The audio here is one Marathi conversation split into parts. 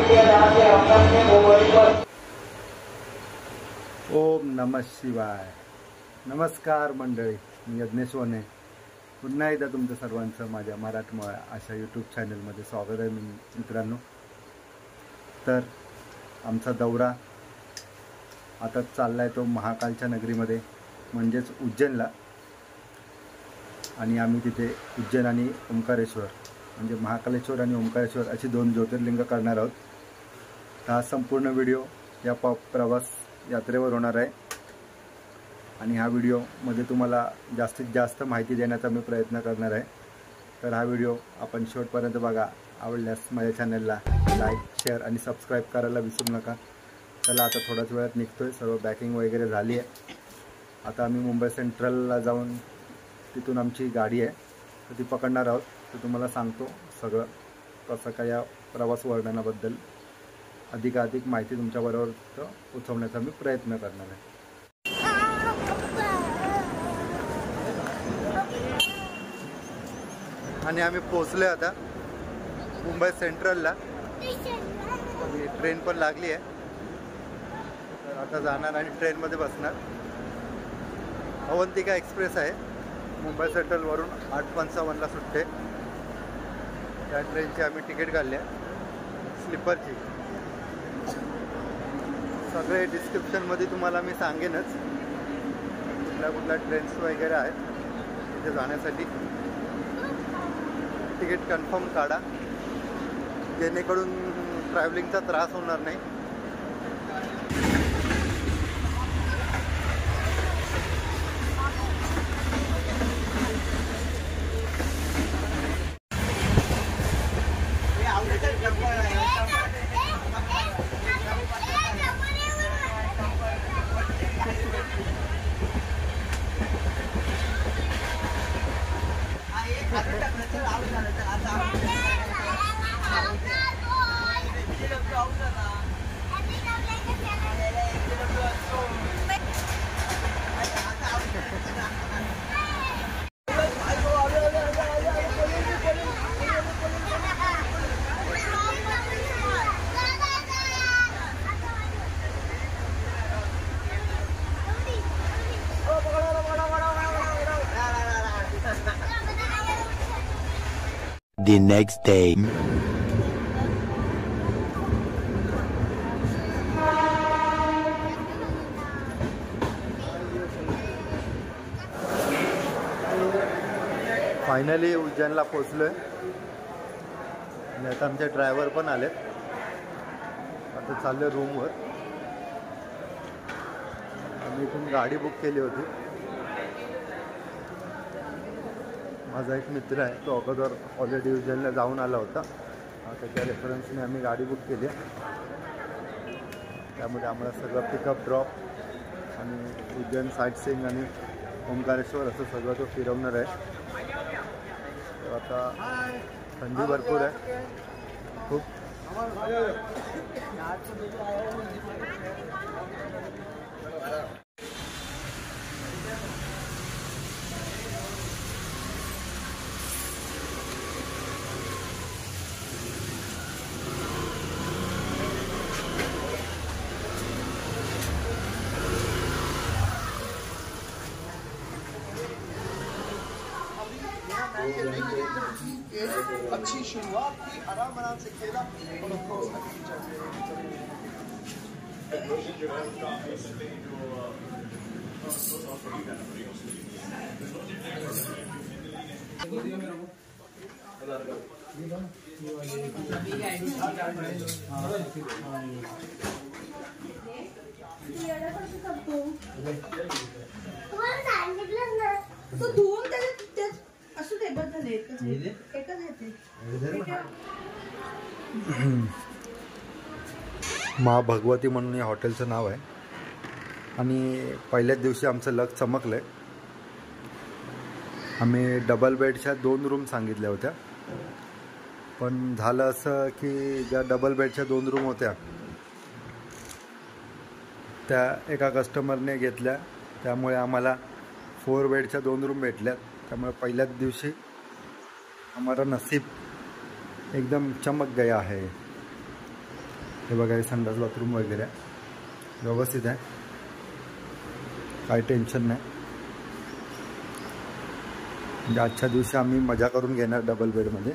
ओम नमः शिवाय. नमस्कार मंडळी, मी यज्ञेश वने पुन्हा एकदा तुमचं सर्वांचं माझ्या मराठमोळ्या अशा यूट्यूब चॅनलमध्ये स्वागत आहे मित्रांनो. तर आमचा दौरा आता चालला आहे तो महाकालच्या नगरीमध्ये म्हणजेच उज्जैनला. आणि आम्ही तिथे उज्जैन आणि ओंकारेश्वर म्हणजे महाकालेश्वर आणि ओंकारेश्वर अशी 2 ज्योतिर्लिंग करणार आहोत. हा संपूर्ण व्हिडिओ या प्रवास यात्रेवर होणार आहे आणि ह्या व्हिडिओमध्ये तुम्हाला जास्तीत जास्त माहिती देण्याचा मी प्रयत्न करणार आहे. तर हा व्हिडिओ आपण शेवटपर्यंत बघा. आवडल्यास माझ्या चॅनलला लाईक, शेअर आणि सबस्क्राईब करायला विसरू नका. चला आता थोड्याच वेळात निघतोय. सर्व पॅकिंग वगैरे झाली आहे. आता आम्ही मुंबई सेंट्रलला जाऊन तिथून आमची गाडी आहे तर ती पकडणार आहोत. तर तुम्हाला सांगतो सगळं कसं काय या प्रवास वर्णनाबद्दल अधिकाधिक माहिती तुमच्याबरोबर पोचवण्याचा मी प्रयत्न करणार आहे. आणि आम्ही पोचलो आता मुंबई सेंट्रलला आणि ट्रेन पण लागली आहे. तर आता जाणार आणि ट्रेनमध्ये बसणार. अवंतिका एक्सप्रेस आहे. मुंबई सेंट्रलवरून 8:55ला सुटते. त्या ट्रेनची आम्ही तिकीट काढली आहे, स्लीपरची. सगळे डिस्क्रिप्शनमध्ये तुम्हाला मी सांगेनच कुठल्या ट्रेन्स वगैरे आहेत तिथे जाण्यासाठी. तिकीट कन्फर्म काढा जेणेकरून ट्रॅव्हलिंगचा त्रास होणार नाही. The next day. फायनली उज्जैनला पोचलोय आणि आता आमचे ड्रायव्हर पण आलेत. आता चालले रूमवर. आम्ही इथून गाडी बुक केली होती. माझा एक मित्र आहे, तो अगोदर ऑलरेडी उज्जैनला जाऊन आला होता. त्याच्या रेफरन्सने आम्ही गाडी बुक केली. त्यामध्ये आम्हाला सगळं पिकअप ड्रॉप आणि उज्जैन साईट सीइंग आणि ओंकारेश्वर असं सगळं तो फिरवणार आहे. तर आता थंडी भरपूर आहे खूप. अच्छी शुरुआत की, आराम से खेला और ऑफ कोर्स माँ भगवती म्हणून या हॉटेलचं नाव आहे. आणि पहिल्याच दिवशी आमचं लक चमकलं आहे. आम्ही डबल बेडच्या 2 रूम सांगितल्या होत्या, पण झालं असं की ज्या डबल बेडच्या 2 रूम होत्या त्या एका कस्टमरने घेतल्या. त्यामुळे आम्हाला 4 बेडच्या 2 रूम भेटल्या. त्यामुळे पहिल्याच दिवशी हमारा नसीब एकदम चमक गया है. हे बघा, हे संडास बाथरूम वगैरे व्यवस्थित आहे, काही टेन्शन नाही. म्हणजे आजच्या दिवशी आम्ही मजा करून घेणार डबल बेडमध्ये,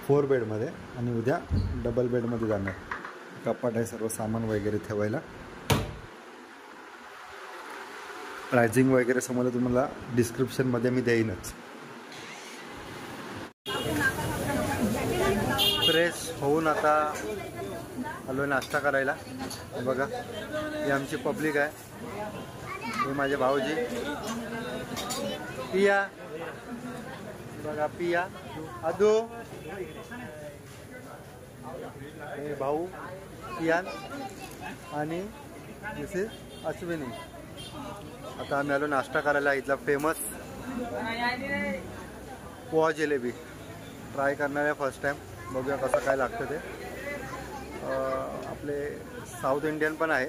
4 बेडमध्ये, आणि उद्या डबल बेडमध्ये जाणार. कपाट आहे, सर्व सामान वगैरे ठेवायला. प्राइसिंग वगैरे समोर तुम्हाला डिस्क्रिप्शनमध्ये मी देईनच. फ्रेश होऊन आता आलो नाश्ता करायला. बघा, ही आमची पब्लिक आहे. हे माझे भाऊजी पिया, बघा पिया, आदू, हे भाऊ पियान, आणि मिसेस अश्विनी. आता आम्ही आलो नाश्ता करायला. इथला फेमस पोहा जिलेबी ट्राय करणार आहे फर्स्ट टाइम. बघूया कसं काय लागतं ते. आपले साऊथ इंडियन पण आहे,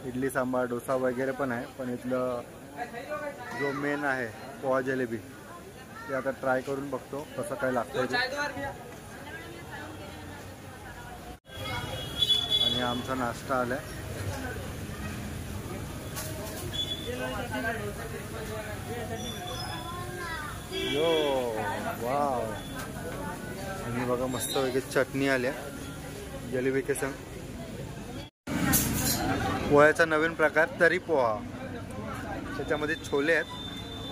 इडली सांबार डोसा वगैरे पण आहे, पण इथलं जो मेन आहे पोहा जिलेबी ते आता ट्राय करून बघतो कसं काय लागतं ते. आणि आमचा नाश्ता आलाय. यो वाव. आणि बघा मस्त वगैरे चटणी आल्या जिलेबी के संग. पोह्याचा नवीन प्रकार तरी पोहा, त्याच्यामध्ये छोले आहेत,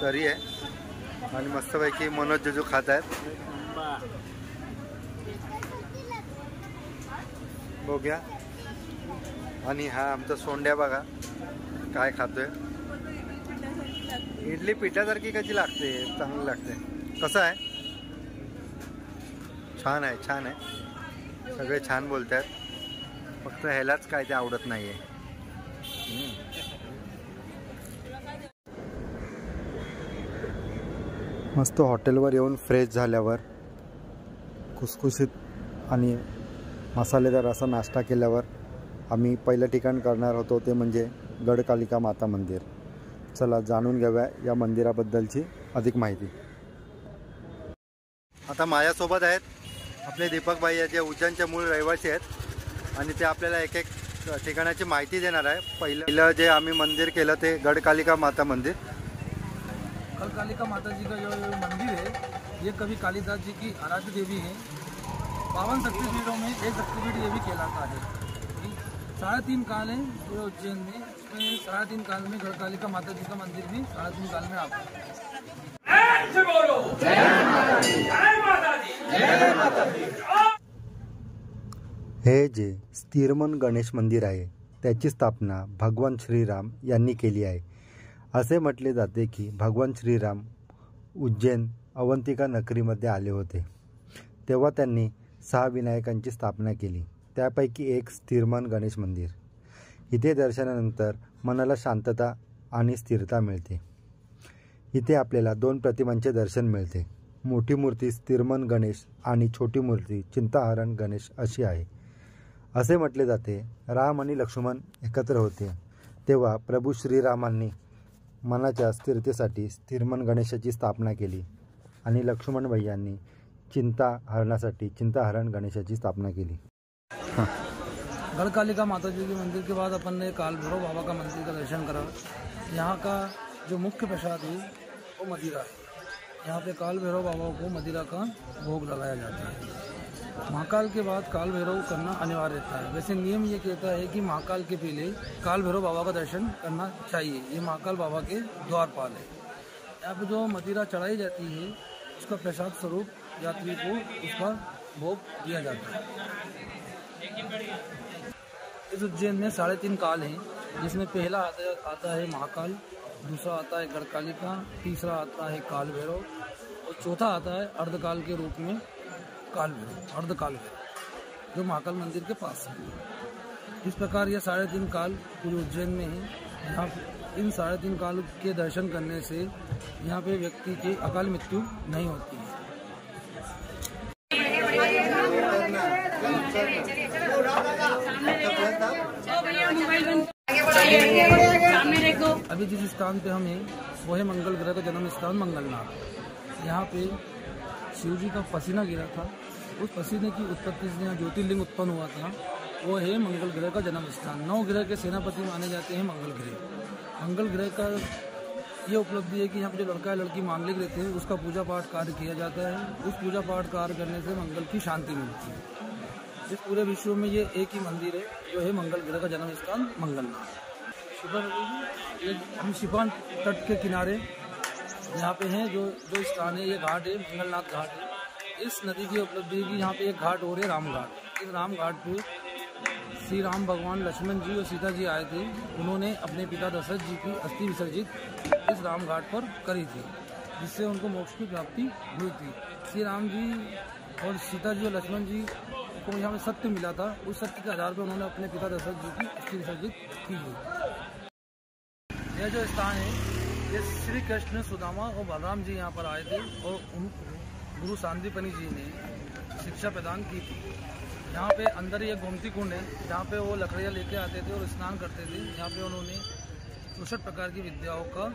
तरी आहे, आणि मस्तपैकी मनोज जेजू खात आहेत. बघूया. आणि हा आमचा सोंड्या बघा काय खातोय. इडली पिठासारखी कशी लागते, चांगली लागते. कसं आहे? छान आहे, छान आहे, सगळे छान बोलतात, फक्त ह्यालाच काय ते आवडत नाही आहे. मस्त हॉटेलवर येऊन फ्रेश झाल्यावर खुसखुशीत आणि मसालेदार असा नाश्ता केल्यावर आम्ही पहिलं ठिकाण करणार होतो ते म्हणजे गडकालिका माता मंदिर. चला जाणून घ्याव्या या मंदिराबद्दलची अधिक माहिती. आता माझ्यासोबत आहेत आपले दीपक भाई, जे उज्जैनचे मूळ रहिवासी आहेत, आणि ते आपल्याला एक एक ठिकाणाची माहिती देणार आहे. पहिलं जे आम्ही मंदिर केलं ते गडकालिका माता मंदिर. गढ़कालिका माता जी का जो मंदिर है, ये कवि कालिदास जी की आराध्य देवी है. 52 शक्तिपीठों में एक शक्तिपीठ ये भी कहलाता है. 3.5 काल है पूरे उज्जैन में. 3.5 काल में गढ़कालिका माता जी का मंदिर भी 3.5 काल में आता है. हे जे स्थिरमन गणेश मंदिर आहे त्याची स्थापना भगवान श्रीराम यांनी केली आहे. असे म्हटले जाते की भगवान श्रीराम उज्जैन अवंतिका नगरीमध्ये आले होते, तेव्हा त्यांनी 6 विनायकांची स्थापना केली. त्यापैकी एक स्थिरमन गणेश मंदिर. इथे दर्शनानंतर मनाला शांतता आणि स्थिरता मिळते. इथे आपल्याला 2 प्रतिमांचे दर्शन मिळते. मोठी मूर्ती स्थिरमन गणेश आणि छोटी मूर्ती चिंताहरण गणेश अशी आहे. असे म्हटले जाते राम आणि लक्ष्मण एकत्र होते तेव्हा प्रभू श्रीरामांनी मनाच्या स्थिरतेसाठी स्थिरमन गणेशाची स्थापना केली, आणि लक्ष्मण भैयांनी चिंताहरणासाठी चिंताहरण गणेशाची स्थापना केली. गढ़कालिका माता जी के मंदिर के बाद अपन ने काल भैरव बाबा का मंदिर का दर्शन करा. यहाँ का जो मुख्य प्रसाद है वो मदिरा है. यहाँ पे काल भैरव बाबा को मदिरा का भोग लगाया जाता है. महाकाल के बाद काल भैरव करना अनिवार्य रहता है. वैसे नियम ये कहता है कि महाकाल के पहले काल भैरव बाबा का दर्शन करना चाहिए. ये महाकाल बाबा के द्वारपाल है. यहाँ पे जो मदिरा चढ़ाई जाती है उसका प्रसाद स्वरूप यात्री को उसका भोग दिया जाता है. इस उज्जैन में 3.5 काल हैं, जिसमें पहला आता है महाकाल, दूसरा आता है गढ़कालिका, तीसरा आता है काल भैरव, और चौथा आता है अर्धकाल के रूप में काल भैरव, अर्धकाल भैरव, जो महाकाल मंदिर के पास है. इस प्रकार ये 3.5 काल पूरे उज्जैन में है. यहाँ इन 3.5 काल के दर्शन करने से यहाँ पे व्यक्ति की अकाल मृत्यु नहीं होती है. अभी जिस स्थान पे हम हैं वो है मंगल ग्रह का जन्म स्थान मंगलनाथ. यहाँ पे शिव जी का पसीना गिरा था. उस पसीने की उत्पत्ति से यहाँ ज्योतिर्लिंग उत्पन्न हुआ था. वो है मंगल ग्रह का जन्म स्थान। 9 ग्रह के सेनापति माने जाते हैं मंगल ग्रह। मंगल ग्रह का ये उपलब्धि है कि यहाँ पे जो लड़का या लड़की मांगलिक रहते हैं उसका पूजा पाठ कार्य किया जाता है। उस पूजा पाठ कार्य करने से मंगल की शांति मिलती है। इस पूरे विश्व में ये एक ही मंदिर है जो है मंगल ग्रह का जन्म स्थान मंगलनाथ। हम शिपान तट के किनारे यहाँ पे हैं जो स्थान है, ये घाट है मंगलनाथ घाट है। इस नदी की उपलब्धि है कि यहाँ पे एक घाट और है राम घाट। इस राम घाट पे श्री राम भगवान लक्ष्मण जी और सीता जी आए थे। उन्होंने अपने पिता दशरथ जी की अस्थि विसर्जित इस राम घाट पर करी थी, जिससे उनको मोक्ष की प्राप्ति हुई थी। श्री राम जी और सीता जी और लक्ष्मण जी को यहाँ पे सत्य मिला था। उस सत्य के आधार पर उन्होंने अपने पिता दशरथ जी की अस्थि विसर्जित की थी। यह जो स्थान है ये श्री कृष्ण, सुदामा और बलराम जी यहाँ पर आए थे और गुरु सांदीपनि जी ने शिक्षा प्रदान की थी। यहाँ पे अंदर ही एक गोमती कुंड है जहाँ पे वो लकड़ियाँ लेके आते थे और स्नान करते थे। यहाँ पे उन्होंने 64 प्रकार की विद्याओं का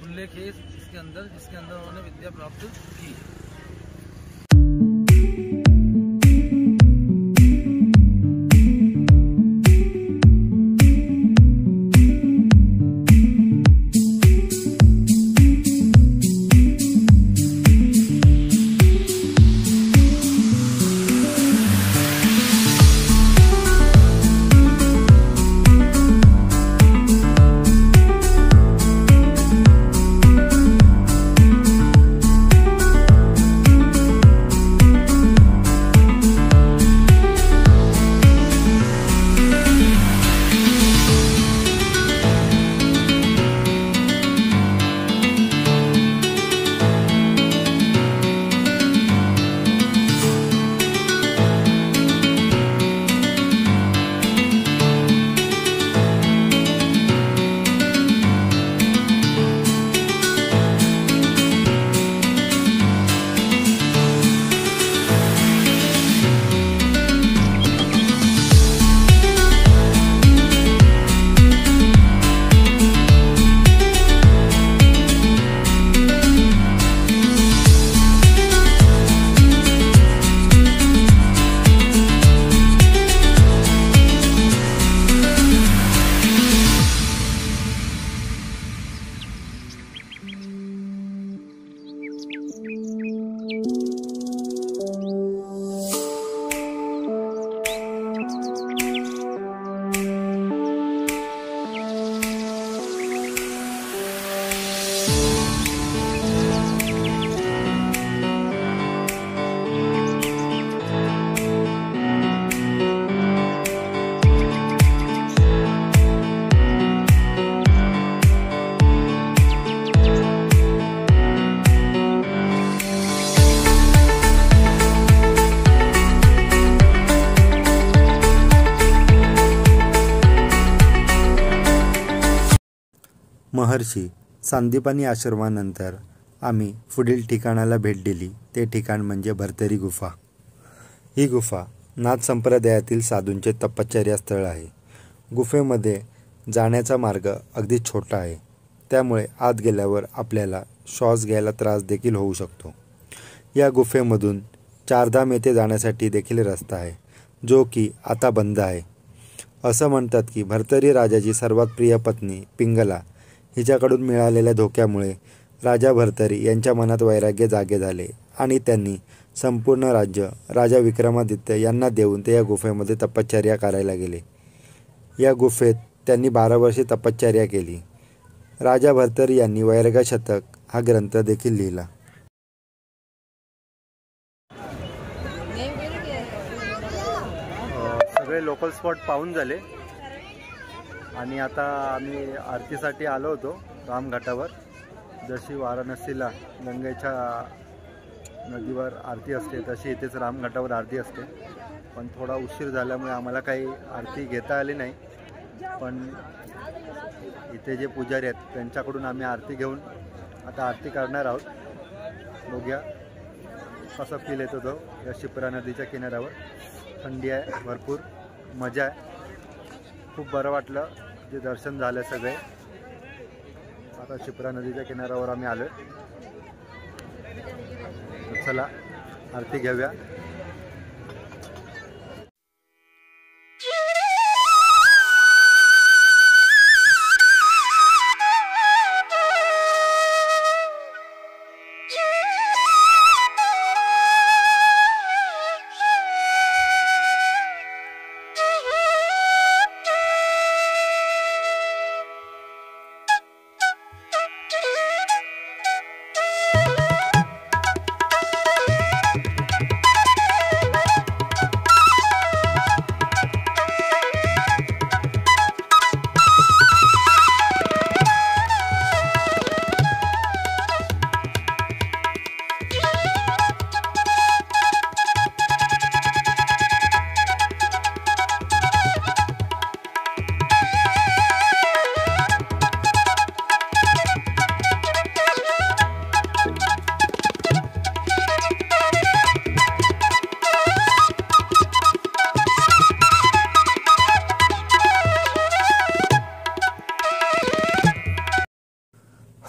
उल्लेख है इसके अंदर, जिसके अंदर उन्होंने विद्या प्राप्त की। महर्षी सांदीपनी आश्रमानंतर आम्ही पुढील ठिकाणाला भेट दिली। ते ठिकाण म्हणजे भरतरी गुफा। ही गुफा नाथ संप्रदायातील साधूंचे तपश्चर्या स्थळ आहे। गुफेमध्ये जाण्याचा मार्ग अगदी छोटा आहे, त्यामुळे आत गेल्यावर आपल्याला श्वास घ्यायला त्रास देखील होऊ शकतो। या गुफेमधून चारधाम येथे जाण्यासाठी देखील रस्ता आहे, जो की आता बंद आहे। असं म्हणतात की भरतरी राजाची सर्वात प्रिय पत्नी पिंगला हिच्याकडून मिळालेल्या धोक्यामुळे राजा भरतरी यांच्या मनात वैराग्य जागे झाले आणि त्यांनी संपूर्ण राज्य राजा विक्रमादित्य यांना देऊन ते या गुफेमध्ये तपश्चर्या करायला गेले। या गुफेत त्यांनी 12 वर्षे तपश्चर्या केली। राजा भरतरी यांनी वैराग्य शतक हा ग्रंथ देखील लिहिला। सगळे लोकल स्पॉट पाहून झाले आणि आता आम्ही आरतीसाठी आलो होतो रामघाटावर। जशी वाराणसीला गंगेच्या नदीवर आरती असते तशी इथेच रामघाटावर आरती असते, पण थोडा उशीर झाल्यामुळे आम्हाला काही आरती घेता आली नाही। पण इथे जे पुजारी आहेत त्यांच्याकडून आम्ही आरती घेऊन आता आरती करणार आहोत। बघूया कसा फील येतो तो या शिप्रा नदीच्या किनाऱ्यावर। थंडी आहे, भरपूर मजा आहे, खूप बरं वाटलं। जे दर्शन झालं सगळे। आता शिप्रा नदीच्या किनाऱ्यावर आम्ही आलोय। चला आरती घेऊया।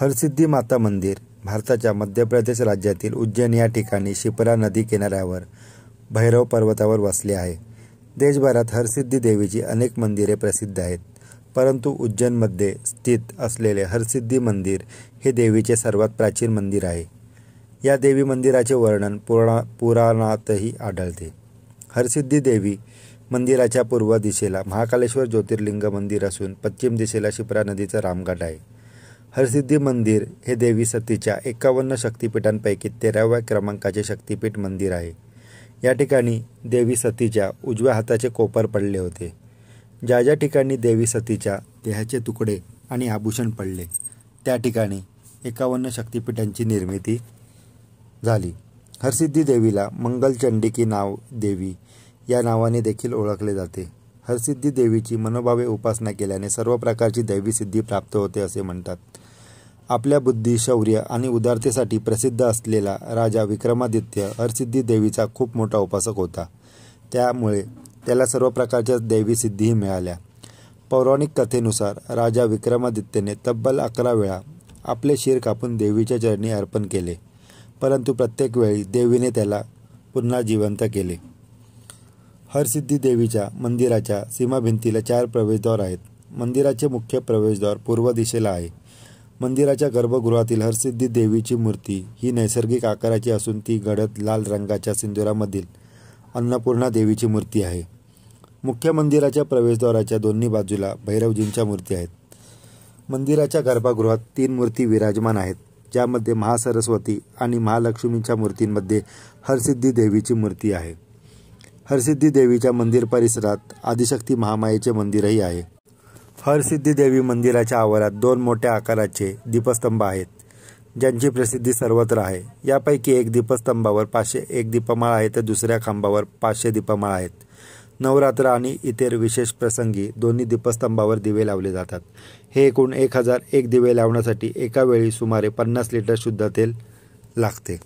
हरसिद्धी माता मंदिर भारताच्या मध्य प्रदेश राज्यातील उज्जैन या ठिकाणी शिप्रा नदी किनाऱ्यावर भैरव पर्वतावर वसले आहे. देशभरात हरसिद्धी देवीची अनेक मंदिरे प्रसिद्ध आहेत, परंतु उज्जैनमध्ये स्थित असलेले हरसिद्धी मंदिर हे देवीचे सर्वात प्राचीन मंदिर आहे. या देवी मंदिराचे वर्णन पुराणातही आढळते. हरसिद्धी देवी मंदिराच्या पूर्व दिशेला महाकालेश्वर ज्योतिर्लिंग मंदिर असून पश्चिम दिशेला शिप्रा नदीचा रामघाट आहे. हरसिद्धी मंदिर हे देवी सतीच्या 51 शक्तिपीठांपैकी 13व्या क्रमांकाचे शक्तिपीठ मंदिर आहे. या ठिकाणी देवी सतीच्या उजव्या हाताचे कोपर पडले होते. ज्या ज्या ठिकाणी देवी सतीच्या देहाचे तुकडे आणि आभूषण पडले त्या ठिकाणी 51 शक्तिपीठांची निर्मिती झाली. हरसिद्धी देवीला मंगलचंडिकी नाव देवी या नावाने देखील ओळखले जाते. हरसिद्धी देवीची मनोभावे उपासना केल्याने सर्व प्रकारची दैवी सिद्धी प्राप्त होते असे म्हणतात. आपल्या बुद्धी, शौर्य आणि उदारतेसाठी प्रसिद्ध असलेला राजा विक्रमादित्य हरसिद्धी देवीचा खूप मोठा उपासक होता. त्यामुळे त्याला सर्व प्रकारच्या दैवी सिद्धीही मिळाल्या. पौराणिक कथेनुसार राजा विक्रमादित्यने तब्बल 11 वेळा आपले शिर कापून देवीच्या चरणी अर्पण केले, परंतु प्रत्येक वेळी देवीने त्याला पुन्हा जिवंत केले. हरसिद्धी देवीच्या मंदिराच्या सीमाभिंतीला 4 प्रवेशद्वार आहेत. मंदिराचे मुख्य प्रवेशद्वार पूर्व दिशेला आहे. मंदिराच्या गर्भगृहातील हरसिद्धी देवीची मूर्ती ही नैसर्गिक आकाराची असून ती गडद लाल रंगाच्या सिंदुरामधील अन्नपूर्णा देवीची मूर्ती आहे. मुख्य मंदिराच्या प्रवेशद्वाराच्या दोन्ही बाजूला भैरवजींच्या मूर्ती आहेत. मंदिराच्या गर्भगृहात 3 मूर्ती विराजमान आहेत, ज्यामध्ये महासरस्वती आणि महालक्ष्मीच्या मूर्तींमध्ये हरसिद्धी देवीची मूर्ती आहे. हरसिद्धी देवीच्या मंदिर परिसरात आदिशक्ती महामायेचे मंदिरही आहे. हरसिद्धी देवी मंदिराच्या आवारात 2 मोठ्या आकाराचे दीपस्तंभ आहेत, ज्यांची प्रसिद्धी सर्वत्र आहे. यापैकी एक दीपस्तंभावर 501 दीपमाळा आहे तर दुसऱ्या खांबावर 500 दीपमाळा आहेत. नवरात्र आणि इतर विशेष प्रसंगी दोन्ही दीपस्तंभावर दिवे लावले जातात. हे एकूण 1001 दिवे लावण्यासाठी एका वेळी सुमारे 50 लिटर शुद्ध तेल लागते.